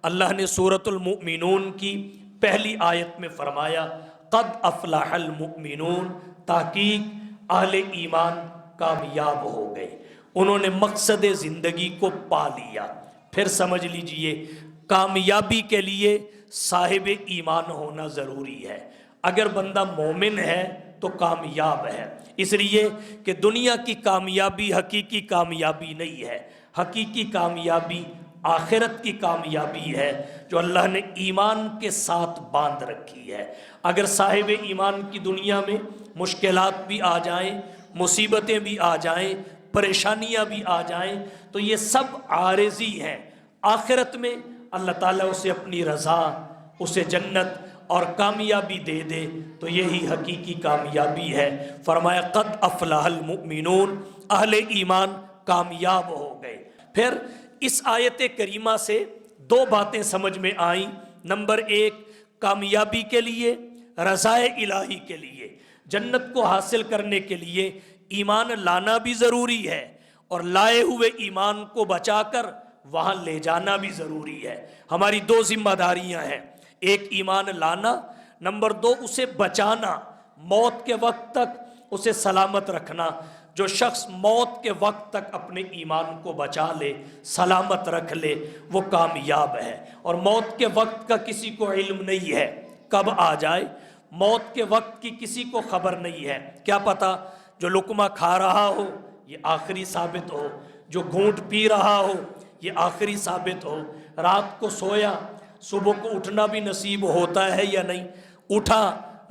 اللہ نے سورۃ المؤمنون کی پہلی آیت میں فرمایا قد افلح المؤمنون، تحقیق اہل ایمان کامیاب ہو گئے، انہوں نے مقصد زندگی کو پا لیا۔ پھر سمجھ لیجئے کامیابی کے لیے صاحب ایمان ہونا ضروری ہے۔ اگر بندہ مومن ہے تو کامیاب ہے، اس لیے کہ دنیا کی کامیابی حقیقی کامیابی نہیں ہے، حقیقی کامیابی آخرت کی کامیابی ہے جو اللہ نے ایمان کے ساتھ باندھ رکھی ہے۔ اگر صاحب ایمان کی دنیا میں مشکلات بھی آ جائیں، مصیبتیں بھی آ جائیں، پریشانیاں بھی آ جائیں تو یہ سب عارضی ہیں، آخرت میں اللہ تعالیٰ اسے اپنی رضا، اسے جنت اور کامیابی دے دے تو یہی حقیقی کامیابی ہے۔ فرمایا قد افلح المؤمنون، اہل ایمان کامیاب ہو گئے۔ پھر اس آیت کریمہ سے دو باتیں سمجھ میں آئیں۔ نمبر ایک، کامیابی کے لیے، رضا الہی کے لیے، جنت کو حاصل کرنے کے لیے ایمان لانا بھی ضروری ہے اور لائے ہوئے ایمان کو بچا کر وہاں لے جانا بھی ضروری ہے۔ ہماری دو ذمہ داریاں ہیں، ایک ایمان لانا، نمبر دو اسے بچانا، موت کے وقت تک اسے سلامت رکھنا۔ جو شخص موت کے وقت تک اپنے ایمان کو بچا لے، سلامت رکھ لے، وہ کامیاب ہے۔ اور موت کے وقت کا کسی کو علم نہیں ہے، کب آ جائے موت کے وقت کی کسی کو خبر نہیں ہے۔ کیا پتہ جو لقمہ کھا رہا ہو یہ آخری ثابت ہو، جو گھونٹ پی رہا ہو یہ آخری ثابت ہو، رات کو سویا صبح کو اٹھنا بھی نصیب ہوتا ہے یا نہیں، اٹھا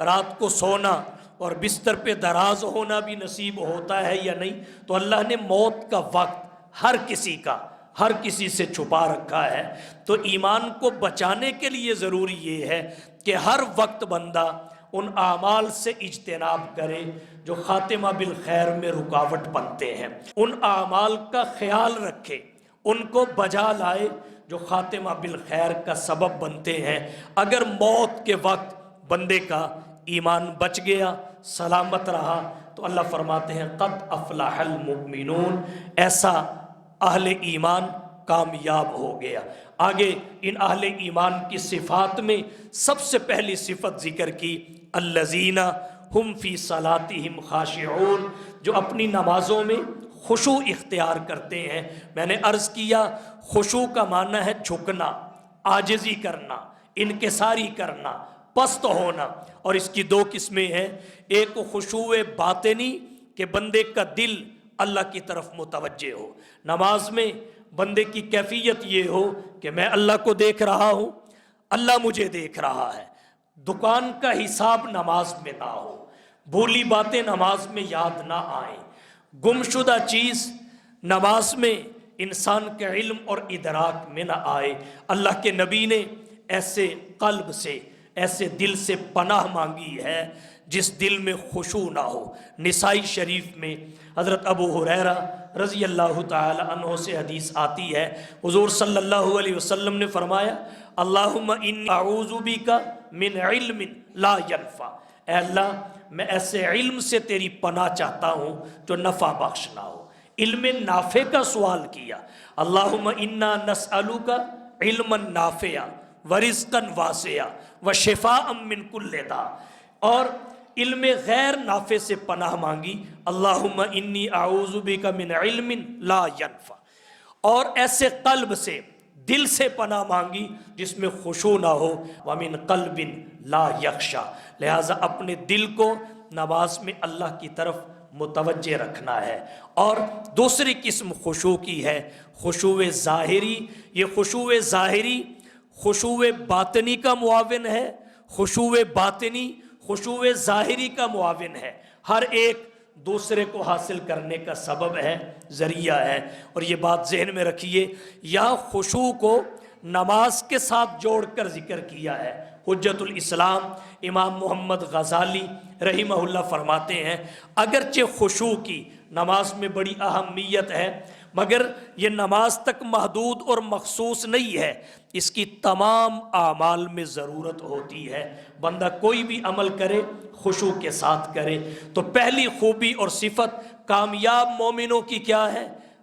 رات کو سونا اور بستر پہ دراز ہونا بھی نصیب ہوتا ہے یا نہیں۔ تو اللہ نے موت کا وقت ہر کسی سے چھپا رکھا ہے۔ تو ایمان کو بچانے کے لیے ضروری یہ ہے کہ ہر وقت بندہ ان اعمال سے اجتناب کرے جو خاتمہ بالخیر میں رکاوٹ بنتے ہیں، ان اعمال کا خیال رکھے، ان کو بجا لائے جو خاتمہ بالخیر کا سبب بنتے ہیں۔ اگر موت کے وقت بندے کا ایمان بچ گیا، سلامت رہا، تو اللہ فرماتے ہیں قد افلح المؤمنون، ایسا اہل ایمان کامیاب ہو گیا۔ آگے ان اہل ایمان کی صفات میں سب سے پہلی صفت ذکر کی الذین ہم فی صلاتہم خاشعون، جو اپنی نمازوں میں خشوع اختیار کرتے ہیں۔ میں نے عرض کیا خشوع کا معنی ہے جھکنا، عاجزی کرنا، انکساری کرنا، پست ہونا، اور اس کی دو قسمیں ہیں۔ ایک خشوع باطنی کہ بندے کا دل اللہ کی طرف متوجہ ہو، نماز میں بندے کی کیفیت یہ ہو کہ میں اللہ کو دیکھ رہا ہوں، اللہ مجھے دیکھ رہا ہے، دکان کا حساب نماز میں نہ ہو، بھولی باتیں نماز میں یاد نہ آئیں، گمشدہ چیز نماز میں انسان کے علم اور ادراک میں نہ آئے۔ اللہ کے نبی نے ایسے قلب سے، ایسے دل سے پناہ مانگی ہے جس دل میں خشوع نہ ہو۔ نسائی شریف میں حضرت ابو ہریرہ رضی اللہ تعالی عنہ سے حدیث آتی ہے، حضور صلی اللہ علیہ وسلم نے فرمایا اللہم انی اعوذ بک من علم لا ینفع، اے اللہ میں ایسے علم سے تیری پناہ چاہتا ہوں جو نفع بخش نہ ہو۔ علم نافع کا سوال کیا، اللہم انا نسألک علما نافعا ورزقا واسعا وشفاء من کل داء، اور علم غیر نافع سے پناہ مانگی اللہم انی اعوذ بک من علم لا ینفع، اور ایسے قلب سے، دل سے پناہ مانگی جس میں خشوع نہ ہو، ومن قلب لا یخشع، لہٰذا اپنے دل کو نماز میں اللہ کی طرف متوجہ رکھنا ہے۔ اور دوسری قسم خشوع کی ہے خشوع ظاہری۔ یہ خشوع ظاہری خشوع باطنی کا معاون ہے، خشوع باطنی خشوع ظاہری کا معاون ہے، ہر ایک دوسرے کو حاصل کرنے کا سبب ہے، ذریعہ ہے۔ اور یہ بات ذہن میں رکھیے، یہاں خشوع کو نماز کے ساتھ جوڑ کر ذکر کیا ہے۔ حجت الاسلام امام محمد غزالی رحمہ اللہ فرماتے ہیں اگرچہ خشوع کی نماز میں بڑی اہمیت ہے مگر یہ نماز تک محدود اور مخصوص نہیں ہے، اس کی تمام اعمال میں ضرورت ہوتی ہے۔ بندہ کوئی بھی عمل کرے خشوع کے ساتھ کرے۔ تو پہلی خوبی اور صفت کامیاب مومنوں کی کیا ہے؟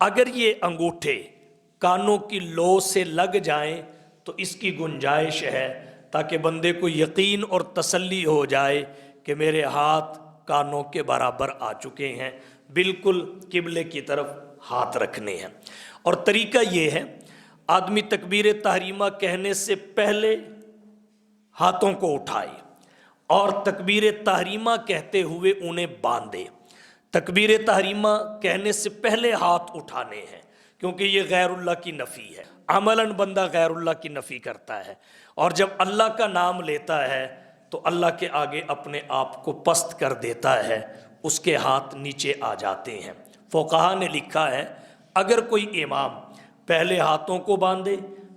اگر یہ انگوٹھے کانوں کی لو سے لگ جائیں تو اس کی گنجائش ہے تاکہ بندے کو یقین اور تسلی ہو جائے کہ میرے ہاتھ کانوں کے برابر آ چکے ہیں، بالکل قبلے کی طرف ہاتھ رکھنے ہیں۔ اور طریقہ یہ ہے، آدمی تکبیر تحریمہ کہنے سے پہلے ہاتھوں کو اٹھائے اور تکبیر تحریمہ کہتے ہوئے انہیں باندھے۔ تکبیر تحریمہ کہنے سے پہلے ہاتھ اٹھانے ہیں، کیونکہ یہ غیر اللہ کی نفی ہے، عملاً بندہ غیر اللہ کی نفی کرتا ہے، اور جب اللہ کا نام لیتا ہے تو اللہ کے آگے اپنے آپ کو پست کر دیتا ہے، اس کے ہاتھ نیچے آ جاتے ہیں۔ فقہا نے لکھا ہے اگر کوئی امام پہلے ہاتھوں کو باندھے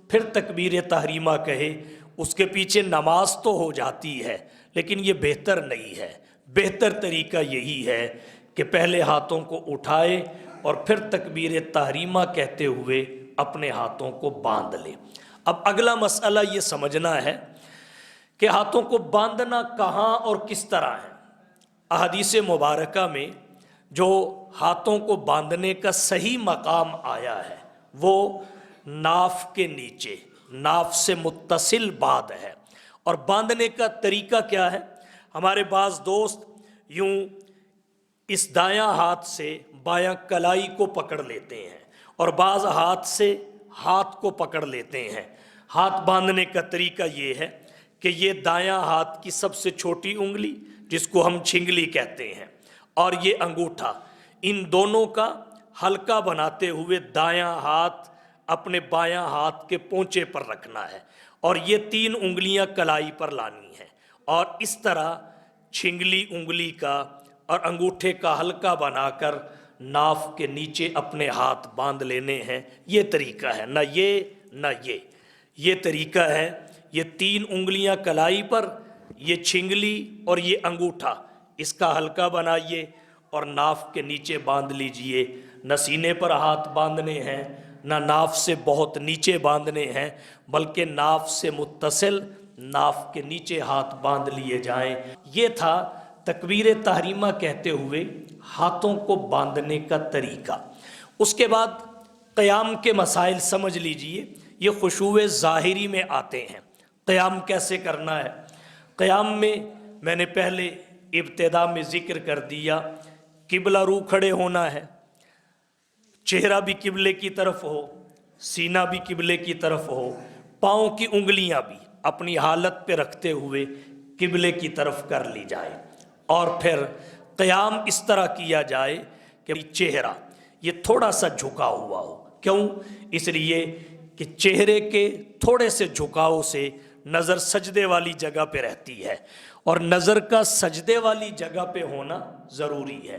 پھر تکبیر تحریمہ کہے، اس کے پیچھے نماز تو ہو جاتی ہے لیکن یہ بہتر نہیں ہے۔ بہتر طریقہ یہی ہے کہ پہلے ہاتھوں کو اٹھائے اور پھر تکبیر تحریمہ کہتے ہوئے اپنے ہاتھوں کو باندھ لے۔ اب اگلا مسئلہ یہ سمجھنا ہے کہ ہاتھوں کو باندھنا کہاں اور کس طرح ہے۔ احادیث مبارکہ میں جو ہاتھوں کو باندھنے کا صحیح مقام آیا ہے وہ ناف کے نیچے، ناف سے متصل باد ہے۔ اور باندھنے کا طریقہ کیا ہے؟ ہمارے بعض دوست یوں اس دایاں ہاتھ سے بایاں کلائی کو پکڑ لیتے ہیں اور بعض ہاتھ سے ہاتھ کو پکڑ لیتے ہیں۔ ہاتھ باندھنے کا طریقہ یہ ہے کہ یہ دایاں ہاتھ کی سب سے چھوٹی انگلی جس کو ہم چھنگلی کہتے ہیں اور یہ انگوٹھا، ان دونوں کا حلقہ بناتے ہوئے دایاں ہاتھ اپنے بایاں ہاتھ کے پونچے پر رکھنا ہے اور یہ 3 انگلیاں کلائی پر لانی ہیں، اور اس طرح چھنگلی انگلی کا اور انگوٹھے کا حلقہ بنا کر ناف کے نیچے اپنے ہاتھ باندھ لینے ہیں۔ یہ طریقہ ہے، نہ یہ طریقہ ہے۔ یہ 3 انگلیاں کلائی پر، یہ چھنگلی اور یہ انگوٹھا، اس کا حلقہ بنائیے اور ناف کے نیچے باندھ لیجئے۔ نہ سینے پر ہاتھ باندھنے ہیں، نہ ناف سے بہت نیچے باندھنے ہیں، بلکہ ناف سے متصل ناف کے نیچے ہاتھ باندھ لیے جائیں۔ یہ تھا تکبیر تحریمہ کہتے ہوئے ہاتھوں کو باندھنے کا طریقہ۔ اس کے بعد قیام کے مسائل سمجھ لیجئے، یہ خشوع ظاہری میں آتے ہیں۔ قیام کیسے کرنا ہے؟ قیام میں میں نے پہلے ابتدا میں ذکر کر دیا، قبلہ رو کھڑے ہونا ہے، چہرہ بھی قبلے کی طرف ہو، سینہ بھی قبلے کی طرف ہو، پاؤں کی انگلیاں بھی اپنی حالت پہ رکھتے ہوئے قبلے کی طرف کر لی جائے، اور پھر قیام اس طرح کیا جائے کہ چہرہ یہ تھوڑا سا جھکا ہوا ہو۔ کیوں؟ اس لیے کہ چہرے کے تھوڑے سے جھکاؤ سے نظر سجدے والی جگہ پہ رہتی ہے، اور نظر کا سجدے والی جگہ پہ ہونا ضروری ہے۔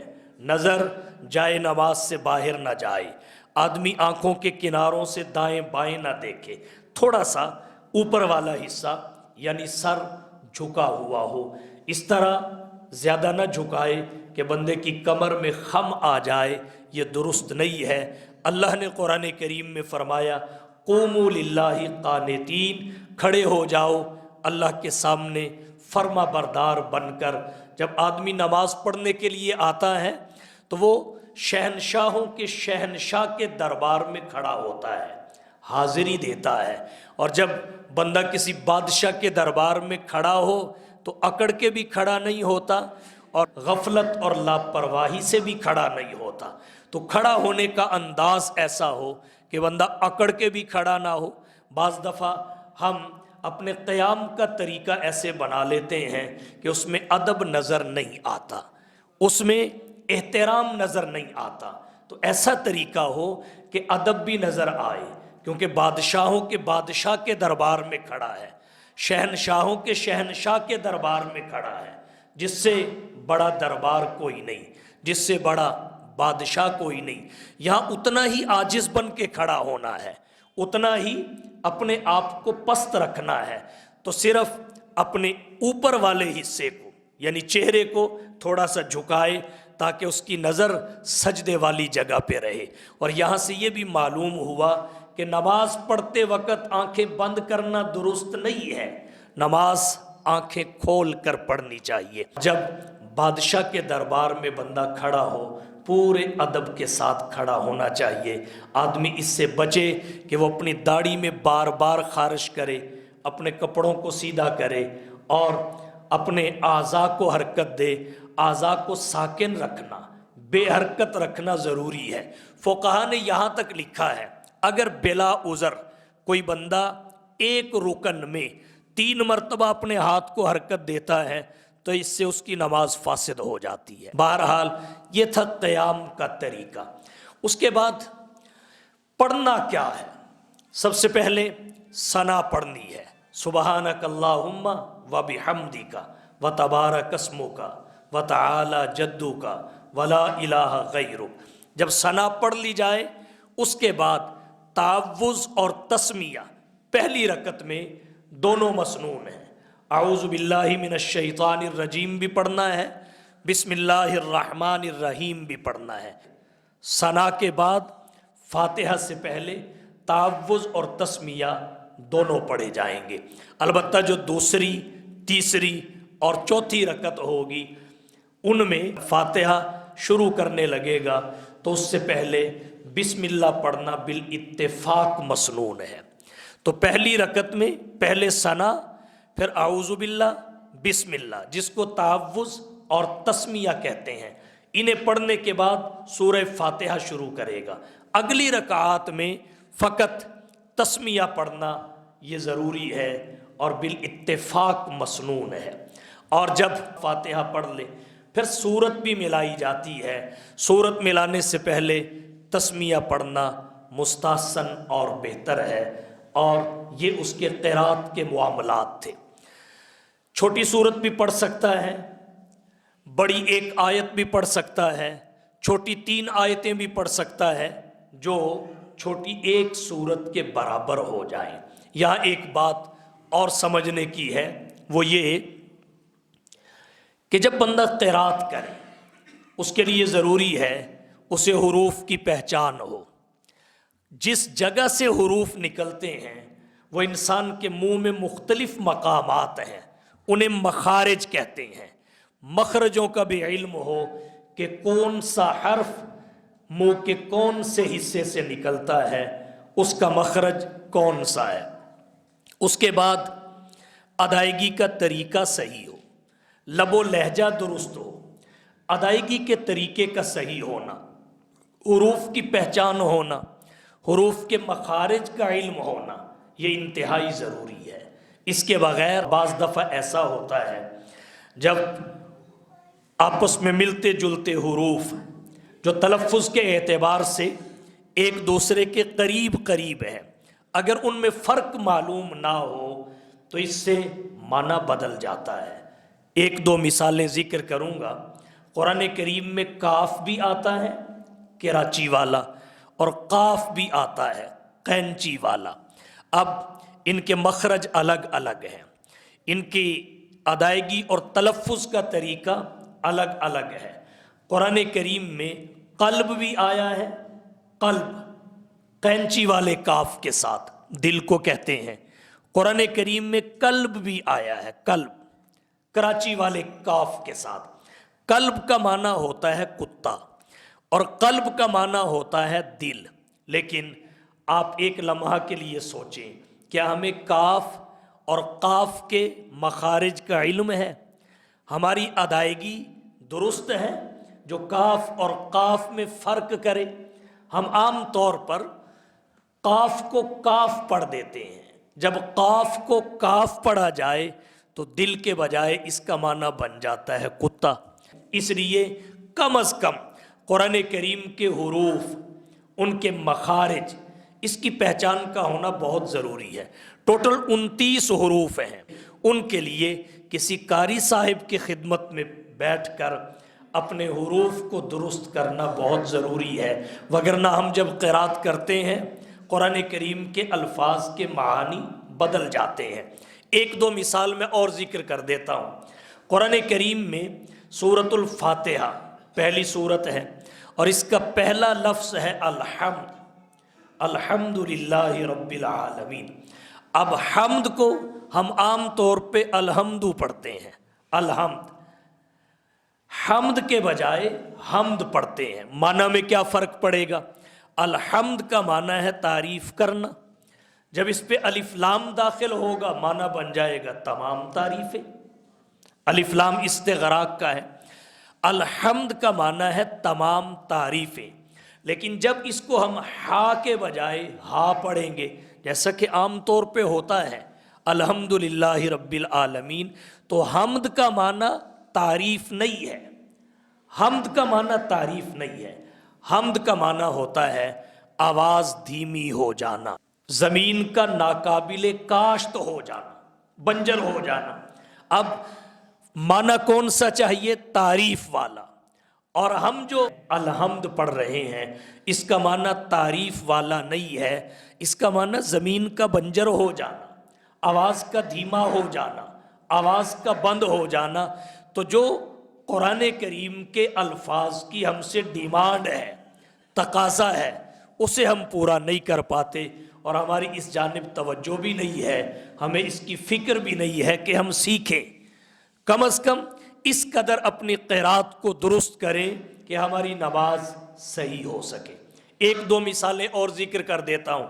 نظر جائے نماز سے باہر نہ جائے، آدمی آنکھوں کے کناروں سے دائیں بائیں نہ دیکھے، تھوڑا سا اوپر والا حصہ یعنی سر جھکا ہوا ہو۔ اس طرح زیادہ نہ جھکائے کہ بندے کی کمر میں خم آ جائے، یہ درست نہیں ہے۔ اللہ نے قرآن کریم میں فرمایا قوموا للہ قانتین، کھڑے ہو جاؤ اللہ کے سامنے فرما بردار بن کر۔ جب آدمی نماز پڑھنے کے لیے آتا ہے تو وہ شہنشاہوں کے شہنشاہ کے دربار میں کھڑا ہوتا ہے، حاضری دیتا ہے، اور جب بندہ کسی بادشاہ کے دربار میں کھڑا ہو تو اکڑ کے بھی کھڑا نہیں ہوتا اور غفلت اور لاپرواہی سے بھی کھڑا نہیں ہوتا۔ تو کھڑا ہونے کا انداز ایسا ہو کہ بندہ اکڑ کے بھی کھڑا نہ ہو۔ بعض دفعہ ہم اپنے قیام کا طریقہ ایسے بنا لیتے ہیں کہ اس میں ادب نظر نہیں آتا، اس میں احترام نظر نہیں آتا۔ تو ایسا طریقہ ہو کہ ادب بھی نظر آئے، کیونکہ بادشاہوں کے بادشاہ کے دربار میں کھڑا ہے، شہنشاہوں کے شہنشاہ کے دربار میں کھڑا ہے، جس سے بڑا دربار کوئی نہیں، جس سے بڑا بادشاہ کوئی نہیں۔ یہاں اتنا ہی عاجز بن کے کھڑا ہونا ہے، اتنا ہی اپنے آپ کو پست رکھنا ہے۔ تو صرف اپنے اوپر والے حصے کو یعنی چہرے کو تھوڑا سا جھکائے تاکہ اس کی نظر سجدے والی جگہ پہ رہے۔ اور یہاں سے یہ بھی معلوم ہوا کہ نماز پڑھتے وقت آنکھیں بند کرنا درست نہیں ہے، نماز آنکھیں کھول کر پڑھنی چاہیے۔ جب بادشاہ کے دربار میں بندہ کھڑا ہو پورے ادب کے ساتھ کھڑا ہونا چاہیے۔ آدمی اس سے بچے کہ وہ اپنی داڑھی میں بار بار خارش کرے، اپنے کپڑوں کو سیدھا کرے اور اپنے اعضاء کو حرکت دے۔ اعضاء کو ساکن رکھنا، بے حرکت رکھنا ضروری ہے۔ فقہا نے یہاں تک لکھا ہے اگر بلا عذر کوئی بندہ ایک رکن میں 3 مرتبہ اپنے ہاتھ کو حرکت دیتا ہے تو اس سے اس کی نماز فاسد ہو جاتی ہے۔ بہرحال یہ تھا قیام کا طریقہ۔ اس کے بعد پڑھنا کیا ہے؟ سب سے پہلے ثنا پڑھنی ہے، سبحانک اللہم و بحمدک و تبارک اسمک و تعالی جدک ولا الہ غیرک۔ جب ثنا پڑھ لی جائے اس کے بعد تعوذ اور تسمیہ پہلی رکعت میں دونوں مسنون ہیں۔ اعوذ باللہ من الشیطان الرجیم بھی پڑھنا ہے، بسم اللہ الرحمن الرحیم بھی پڑھنا ہے۔ ثنا کے بعد فاتحہ سے پہلے تعوذ اور تسمیہ دونوں پڑھے جائیں گے۔ البتہ جو دوسری، تیسری اور چوتھی رکعت ہوگی ان میں فاتحہ شروع کرنے لگے گا تو اس سے پہلے بسم اللہ پڑھنا بالاتفاق مسنون ہے۔ تو پہلی رکعت میں پہلے ثنا، پھر اعوذ باللہ، بسم اللہ، جس کو تعوذ اور تسمیہ کہتے ہیں، انہیں پڑھنے کے بعد سورہ فاتحہ شروع کرے گا۔ اگلی رکعات میں فقط تسمیہ پڑھنا یہ ضروری ہے اور بالاتفاق مسنون ہے۔ اور جب فاتحہ پڑھ لے پھر سورت بھی ملائی جاتی ہے۔ سورت ملانے سے پہلے تسمیہ پڑھنا مستحسن اور بہتر ہے، اور یہ اس کے قرات کے معاملات تھے۔ چھوٹی سورت بھی پڑھ سکتا ہے، بڑی ایک آیت بھی پڑھ سکتا ہے، چھوٹی 3 آیتیں بھی پڑھ سکتا ہے جو چھوٹی ایک سورت کے برابر ہو جائیں۔ یہاں ایک بات اور سمجھنے کی ہے، وہ یہ کہ جب بندہ قرات کرے اس کے لیے ضروری ہے اسے حروف کی پہچان ہو۔ جس جگہ سے حروف نکلتے ہیں وہ انسان کے منہ میں مختلف مقامات ہیں، انہیں مخارج کہتے ہیں۔ مخرجوں کا بھی علم ہو کہ کون سا حرف منہ کے کون سے حصے سے نکلتا ہے، اس کا مخرج کون سا ہے۔ اس کے بعد ادائیگی کا طریقہ صحیح ہو، لب و لہجہ درست ہو، ادائیگی کے طریقے کا صحیح ہونا، حروف کی پہچان ہونا، حروف کے مخارج کا علم ہونا، یہ انتہائی ضروری ہے۔ اس کے بغیر بعض دفعہ ایسا ہوتا ہے جب آپس میں ملتے جلتے حروف جو تلفظ کے اعتبار سے ایک دوسرے کے قریب قریب ہیں، اگر ان میں فرق معلوم نہ ہو تو اس سے معنی بدل جاتا ہے۔ 1-2 مثالیں ذکر کروں گا۔ قرآن کریم میں کاف بھی آتا ہے کراچی والا اور قاف بھی آتا ہے قینچی والا۔ اب ان کے مخرج الگ الگ ہیں، ان کی ادائیگی اور تلفظ کا طریقہ الگ الگ ہے۔ قرآن کریم میں قلب بھی آیا ہے، قلب قینچی والے کاف کے ساتھ، دل کو کہتے ہیں۔ قرآن کریم میں قلب بھی آیا ہے، قلب کراچی والے کاف کے ساتھ۔ قلب کا معنی ہوتا ہے کتا اور قلب کا معنی ہوتا ہے دل۔ لیکن آپ ایک لمحہ کے لیے سوچیں، کیا ہمیں کاف اور قاف کے مخارج کا علم ہے؟ ہماری ادائیگی درست ہے؟ جو کاف اور قاف میں فرق کرے۔ ہم عام طور پر قاف کو کاف پڑھ دیتے ہیں، جب قاف کو کاف پڑھا جائے تو دل کے بجائے اس کا معنی بن جاتا ہے کتا۔ اس لیے کم از کم قرآن کریم کے حروف، ان کے مخارج، اس کی پہچان کا ہونا بہت ضروری ہے۔ ٹوٹل 29 حروف ہیں، ان کے لیے کسی قاری صاحب کی خدمت میں بیٹھ کر اپنے حروف کو درست کرنا بہت ضروری ہے، وگرنہ ہم جب قرات کرتے ہیں قرآن کریم کے الفاظ کے معانی بدل جاتے ہیں۔ 1-2 مثال میں اور ذکر کر دیتا ہوں۔ قرآن کریم میں سورۃ الفاتحہ پہلی سورت ہے اور اس کا پہلا لفظ ہے الحمد، الحمد للہ رب العالمین۔ اب حمد کو ہم عام طور پہ الحمد پڑھتے ہیں، الحمد۔ حمد کے بجائے حمد پڑھتے ہیں، معنی میں کیا فرق پڑے گا؟ الحمد کا معنی ہے تعریف کرنا، جب اس پہ الف لام داخل ہوگا معنی بن جائے گا تمام تعریفیں، الف لام استغراق کا ہے۔ الحمد کا معنی ہے تمام تعریفیں، لیکن جب اس کو ہم ہا کے بجائے ہا پڑھیں گے، جیسا کہ عام طور پہ ہوتا ہے الحمدللہ رب العالمین، تو حمد کا معنی تعریف نہیں ہے، حمد کا معنی تعریف نہیں ہے، حمد کا معنی ہوتا ہے آواز دھیمی ہو جانا، زمین کا ناقابل کاشت ہو جانا، بنجر ہو جانا۔ اب معنی کون سا چاہیے؟ تعریف والا، اور ہم جو الحمد پڑھ رہے ہیں اس کا معنی تعریف والا نہیں ہے، اس کا معنی زمین کا بنجر ہو جانا، آواز کا دھیما ہو جانا، آواز کا بند ہو جانا۔ تو جو قرآن کریم کے الفاظ کی ہم سے ڈیمانڈ ہے، تقاضا ہے، اسے ہم پورا نہیں کر پاتے، اور ہماری اس جانب توجہ بھی نہیں ہے، ہمیں اس کی فکر بھی نہیں ہے کہ ہم سیکھیں۔ کم از کم اس قدر اپنی قرات کو درست کریں کہ ہماری نماز صحیح ہو سکے۔ ایک دو مثالیں اور ذکر کر دیتا ہوں۔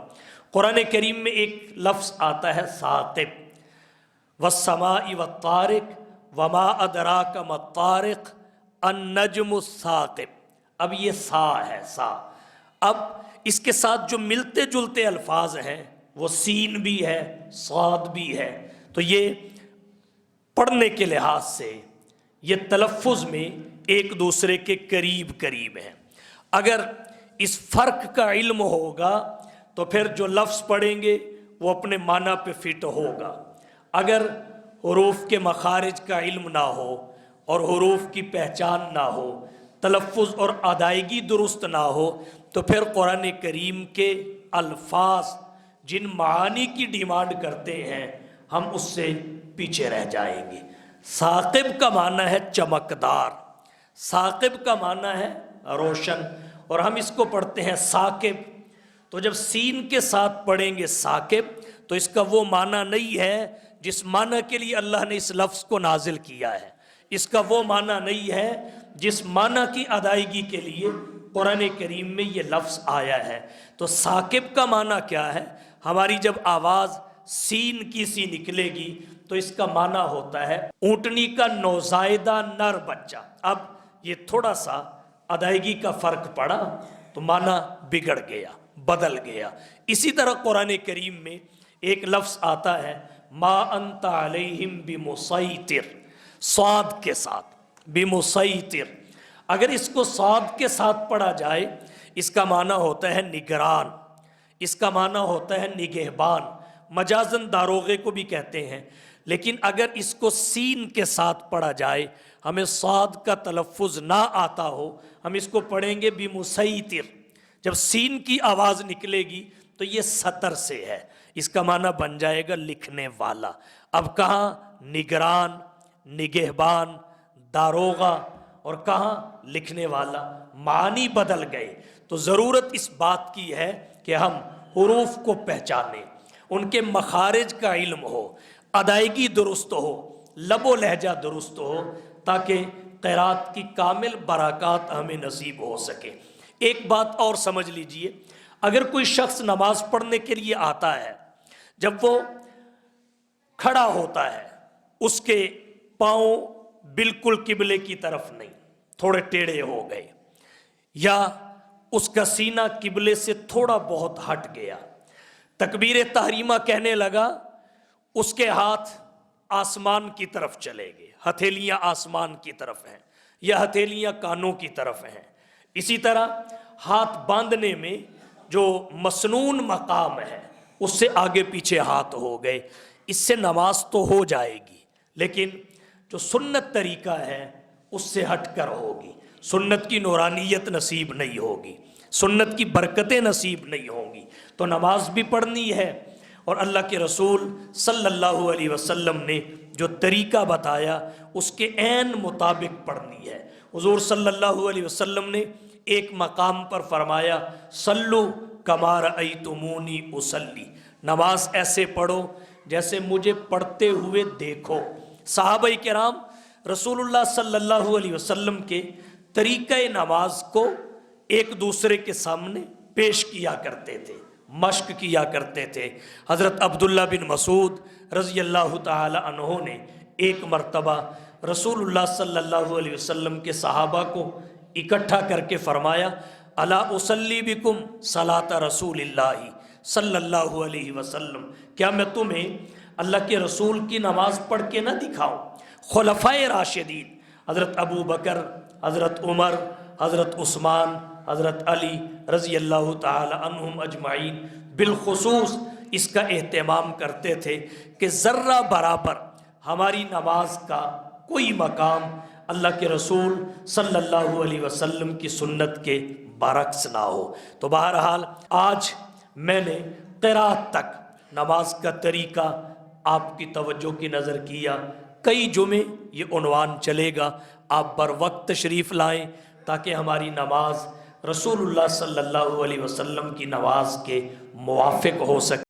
قرآن کریم میں ایک لفظ آتا ہے ثاقب، والسماء والطارق وما ادراک ما الطارق النجم الثاقب۔ اب یہ سا ہے، سا۔ اب اس کے ساتھ جو ملتے جلتے الفاظ ہیں وہ سین بھی ہے، صاد بھی ہے، تو یہ پڑھنے کے لحاظ سے یہ تلفظ میں ایک دوسرے کے قریب قریب ہیں۔ اگر اس فرق کا علم ہوگا تو پھر جو لفظ پڑھیں گے وہ اپنے معنی پہ فٹ ہوگا۔ اگر حروف کے مخارج کا علم نہ ہو اور حروف کی پہچان نہ ہو، تلفظ اور ادائیگی درست نہ ہو، تو پھر قرآن کریم کے الفاظ جن معانی کی ڈیمانڈ کرتے ہیں ہم اس سے پیچھے رہ جائیں گے۔ ثاقب کا معنی ہے چمکدار، ثاقب کا معنی ہے روشن، اور ہم اس کو پڑھتے ہیں ثاقب۔ تو جب سین کے ساتھ پڑھیں گے ثاقب تو اس کا وہ معنی نہیں ہے جس معنی کے لیے اللہ نے اس لفظ کو نازل کیا ہے، اس کا وہ معنی نہیں ہے جس معنی کی ادائیگی کے لیے قرآن کریم میں یہ لفظ آیا ہے۔ تو ثاقب کا معنی کیا ہے؟ ہماری جب آواز سین کی سی نکلے گی تو اس کا معنی ہوتا ہے اونٹنی کا نوزائیدہ نر بچہ۔ اب یہ تھوڑا سا ادائیگی کا فرق پڑا تو معنی بگڑ گیا، بدل گیا۔ اسی طرح قرآن کریم میں ایک لفظ آتا ہے ما انت علیہم بمسیطر، صاد کے ساتھ، بمسیطر۔ اگر اس کو صاد کے ساتھ پڑھا جائے اس کا معنی ہوتا ہے نگران، اس کا معنی ہوتا ہے نگہبان، مجازن داروغے کو بھی کہتے ہیں۔ لیکن اگر اس کو سین کے ساتھ پڑھا جائے، ہمیں صاد کا تلفظ نہ آتا ہو، ہم اس کو پڑھیں گے بمسیطر، جب سین کی آواز نکلے گی تو یہ سطر سے ہے، اس کا معنی بن جائے گا لکھنے والا۔ اب کہاں نگران، نگہبان، داروغہ، اور کہاں لکھنے والا، معنی بدل گئے۔ تو ضرورت اس بات کی ہے کہ ہم حروف کو پہچانیں، ان کے مخارج کا علم ہو، ادائیگی درست ہو، لب و لہجہ درست ہو، تاکہ قرات کی کامل برکات ہمیں نصیب ہو سکے۔ ایک بات اور سمجھ لیجئے، اگر کوئی شخص نماز پڑھنے کے لیے آتا ہے، جب وہ کھڑا ہوتا ہے اس کے پاؤں بالکل قبلے کی طرف نہیں، تھوڑے ٹیڑھے ہو گئے، یا اس کا سینہ قبلے سے تھوڑا بہت ہٹ گیا، تکبیر تحریمہ کہنے لگا، اس کے ہاتھ آسمان کی طرف چلے گئے، ہتھیلیاں آسمان کی طرف ہیں یا ہتھیلیاں کانوں کی طرف ہیں۔ اسی طرح ہاتھ باندھنے میں جو مسنون مقام ہے اس سے آگے پیچھے ہاتھ ہو گئے، اس سے نماز تو ہو جائے گی، لیکن جو سنت طریقہ ہے اس سے ہٹ کر ہوگی، سنت کی نورانیت نصیب نہیں ہوگی، سنت کی برکتیں نصیب نہیں ہوں گی۔ تو نماز بھی پڑھنی ہے، اور اللہ کے رسول صلی اللہ علیہ وسلم نے جو طریقہ بتایا اس کے عین مطابق پڑھنی ہے۔ حضور صلی اللہ علیہ وسلم نے ایک مقام پر فرمایا صلو کما رأیتمونی اصلی، نماز ایسے پڑھو جیسے مجھے پڑھتے ہوئے دیکھو۔ صحابہ کرام رسول اللہ صلی اللہ علیہ وسلم کے طریقہ نماز کو ایک دوسرے کے سامنے پیش کیا کرتے تھے، مشق کیا کرتے تھے۔ حضرت عبداللہ بن مسعود رضی اللہ تعالی عنہ نے ایک مرتبہ رسول اللہ صلی اللہ علیہ وسلم کے صحابہ کو اکٹھا کر کے فرمایا، الا اصلی بکم صلاۃ رسول اللہ صلی اللہ علیہ وسلم، کیا میں تمہیں اللہ کے رسول کی نماز پڑھ کے نہ دکھاؤں؟ خلفائے راشدین حضرت ابو بکر، حضرت عمر، حضرت عثمان، حضرت علی رضی اللہ تعالی عنہم اجمعین بالخصوص اس کا اہتمام کرتے تھے کہ ذرہ برابر ہماری نماز کا کوئی مقام اللہ کے رسول صلی اللہ علیہ وسلم کی سنت کے برعکس نہ ہو۔ تو بہرحال آج میں نے قرات تک نماز کا طریقہ آپ کی توجہ کی نظر کیا۔ کئی جمعے یہ عنوان چلے گا، آپ بر وقت تشریف لائیں تاکہ ہماری نماز رسول اللہ صلی اللہ علیہ وسلم کی نماز کے موافق ہو سکے۔